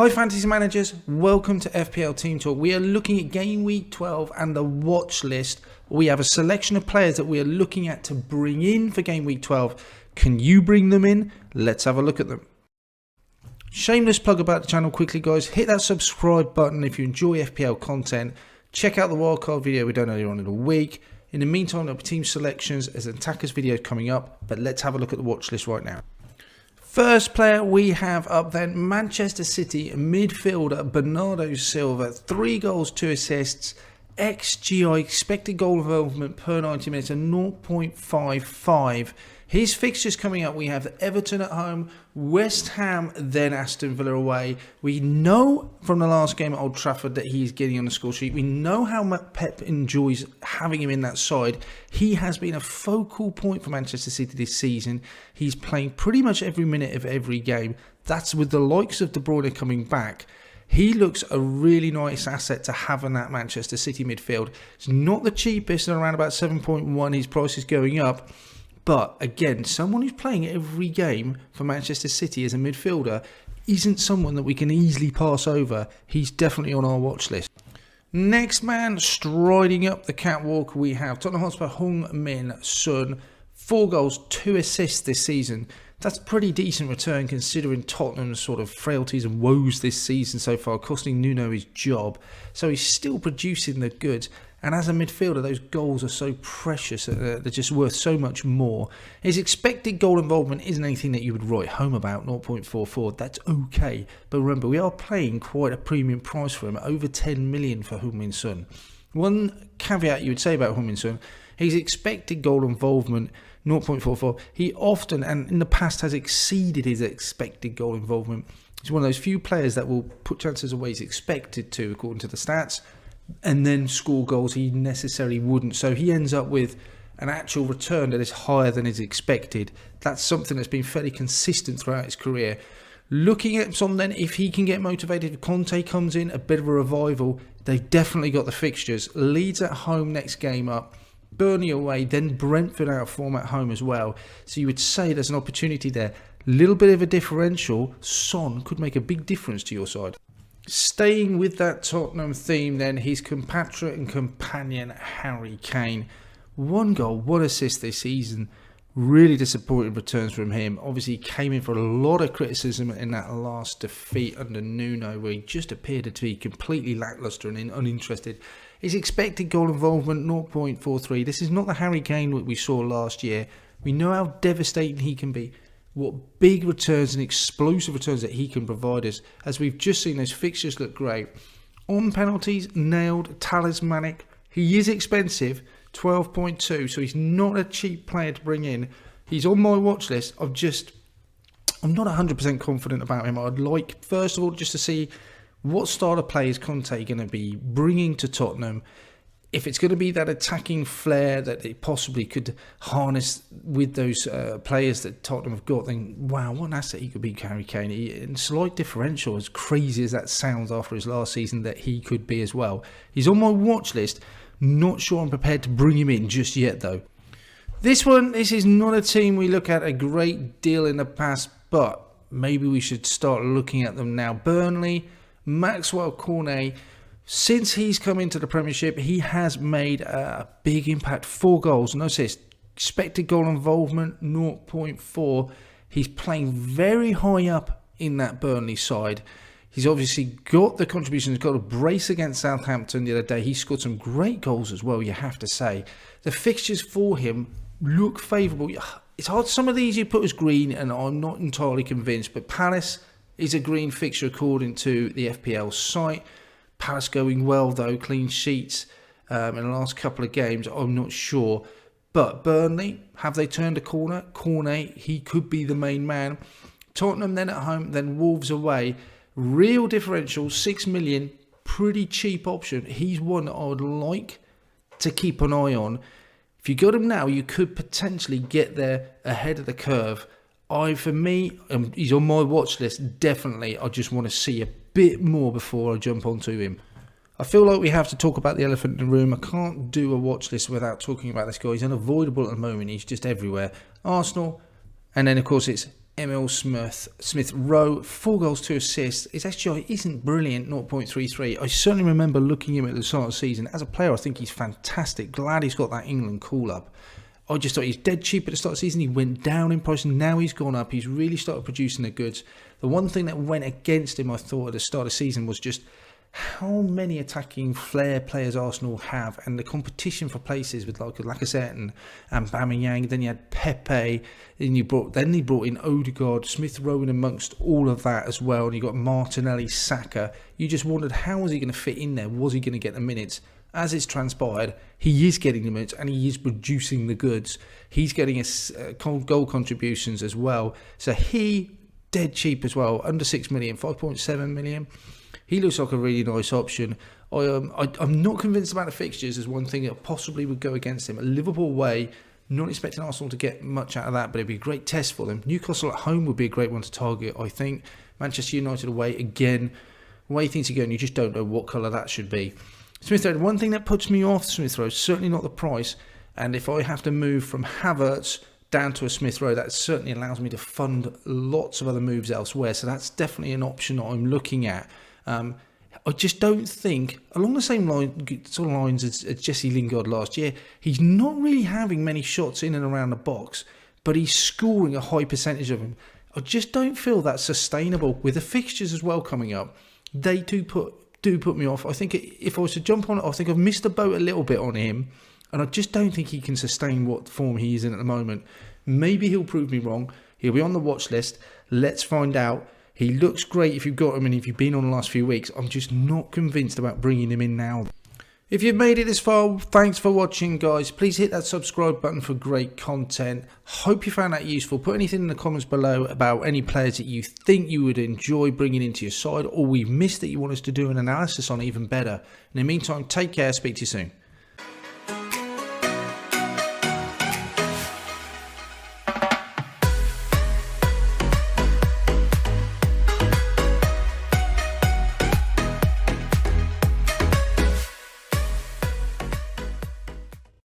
Hi fantasy managers, welcome to FPL Team Talk. We are looking at game week 12 and the watch list. We have a selection of players that we are looking at to bring in for game week 12. Can you bring them in? Let's have a look at them. Shameless plug about the channel quickly guys. Hit that subscribe button if you enjoy FPL content. Check out the wildcard video we done earlier on in the week. In the meantime, there'll be team selections as attackers videos coming up. But let's have a look at the watch list right now. First player we have up then, Manchester City midfielder Bernardo Silva, 3 goals, 2 assists, XGI, expected goal involvement per 90 minutes, a 0.55. His fixtures coming up, we have Everton at home, West Ham, then Aston Villa away. We know from the last game at Old Trafford that he's getting on the score sheet. We know how much Pep enjoys having him in that side. He has been a focal point for Manchester City this season. He's playing pretty much every minute of every game. That's with the likes of De Bruyne coming back. He looks a really nice asset to have in that Manchester City midfield. It's not the cheapest, at around about 7.1. His price is going up. But again, someone who's playing every game for Manchester City as a midfielder isn't someone that we can easily pass over. He's definitely on our watch list. Next man striding up the catwalk, we have Tottenham Hotspur Heung-min Son. 4 goals, 2 assists this season. That's a pretty decent return considering Tottenham's sort of frailties and woes this season so far, costing Nuno his job. So he's still producing the goods. And as a midfielder, those goals are so precious. They're just worth so much more. His expected goal involvement isn't anything that you would write home about, 0.44. That's okay. But remember, we are paying quite a premium price for him, over 10 million for Heung-min Son. One caveat you would say about Heung-min Son, his expected goal involvement, 0.44. He often, and in the past, has exceeded his expected goal involvement. He's one of those few players that will put chances away he's expected to, according to the stats, and then score goals he necessarily wouldn't. So he ends up with an actual return that is higher than is expected. That's something that's been fairly consistent throughout his career. Looking at Son then, if he can get motivated, if Conte comes in, a bit of a revival, they've definitely got the fixtures. Leeds at home next game up, Burnley away, then Brentford out of form at home as well. So you would say there's an opportunity there. Little bit of a differential. Son could make a big difference to your side. Staying with that Tottenham theme then, his compatriot and companion Harry Kane. 1 goal, 1 assist this season. Really disappointing returns from him. Obviously he came in for a lot of criticism in that last defeat under Nuno, where he just appeared to be completely lacklustre and uninterested. His expected goal involvement, 0.43. This is not the Harry Kane that we saw last year. We know how devastating he can be. What big returns and explosive returns that he can provide us. As we've just seen, those fixtures look great. On penalties, nailed, talismanic. He is expensive, 12.2, so he's not a cheap player to bring in. He's on my watch list. I'm not 100% confident about him. I'd like, first of all, just to see what style of play is Conte going to be bringing to Tottenham. If it's going to be that attacking flair that they possibly could harness with those players that Tottenham have got, then wow, what an asset he could be, Harry Kane. And slight differential, as crazy as that sounds after his last season, that he could be as well. He's on my watch list. Not sure I'm prepared to bring him in just yet, though. This is not a team we look at a great deal in the past, but maybe we should start looking at them now. Burnley, Maxwell, Cornet. Since he's come into the Premiership, he has made a big impact. 4 goals, no assists. Expected goal involvement, 0.4. He's playing very high up in that Burnley side. He's obviously got the contribution. He's got a brace against Southampton the other day. He scored some great goals as well, you have to say. The fixtures for him look favourable. It's hard. Some of these you put as green, and I'm not entirely convinced. But Palace is a green fixture according to the FPL site. Palace going well though, clean sheets in the last couple of games, I'm not sure. But Burnley, have they turned a corner? Cornet, he could be the main man. Tottenham then at home, then Wolves away. Real differential, 6 million, pretty cheap option. He's one that I would like to keep an eye on. If you got him now, you could potentially get there ahead of the curve. For me, he's on my watch list, definitely. I just want to see a bit more before I jump onto him. I feel like we have to talk about the elephant in the room. I can't do a watch list without talking about this guy. He's unavoidable at the moment. He's just everywhere. Arsenal, and then of course it's Smith-Rowe, 4 goals, 2 assists. His SGI isn't brilliant, 0.33. I certainly remember looking at him at the start of the season. As a player, I think he's fantastic. Glad he's got that England call-up. I just thought he's dead cheap at the start of the season. He went down in price and now he's gone up. He's really started producing the goods. The one thing that went against him, I thought, at the start of the season was just how many attacking flair players Arsenal have, and the competition for places with like Lacazette and Aubameyang. Then you had Pepe, then he brought in Odegaard, Smith-Rowe amongst all of that as well, and you got Martinelli, Saka. You just wondered, how was he going to fit in there? Was he going to get the minutes? As it's transpired, he is getting the minutes and he is producing the goods. He's getting his goal contributions as well. So he, dead cheap as well, under 6 million, 5.7 million. He looks like a really nice option. I'm not convinced about the fixtures as one thing that possibly would go against him. A Liverpool away, not expecting Arsenal to get much out of that, but it'd be a great test for them. Newcastle at home would be a great one to target, I think. Manchester United away, again, way things are going, you just don't know what colour that should be. Smith-Rowe, one thing that puts me off Smith-Rowe, certainly not the price, and if I have to move from Havertz down to a Smith-Rowe, that certainly allows me to fund lots of other moves elsewhere, so that's definitely an option that I'm looking at. I just don't think, along the same sort of lines as Jesse Lingard last year, he's not really having many shots in and around the box, but he's scoring a high percentage of them. I just don't feel that's sustainable. With the fixtures as well coming up, they do put me off. I think if I was to jump on it, I think I've missed the boat a little bit on him, and I just don't think he can sustain what form he is in at the moment. Maybe he'll prove me wrong. He'll be on the watch list. Let's find out. He looks great if you've got him and if you've been on the last few weeks. I'm just not convinced about bringing him in now. If you've made it this far, thanks for watching, guys. Please hit that subscribe button for great content. Hope you found that useful. Put anything in the comments below about any players that you think you would enjoy bringing into your side, or we've missed that you want us to do an analysis on even better. In the meantime, take care. Speak to you soon.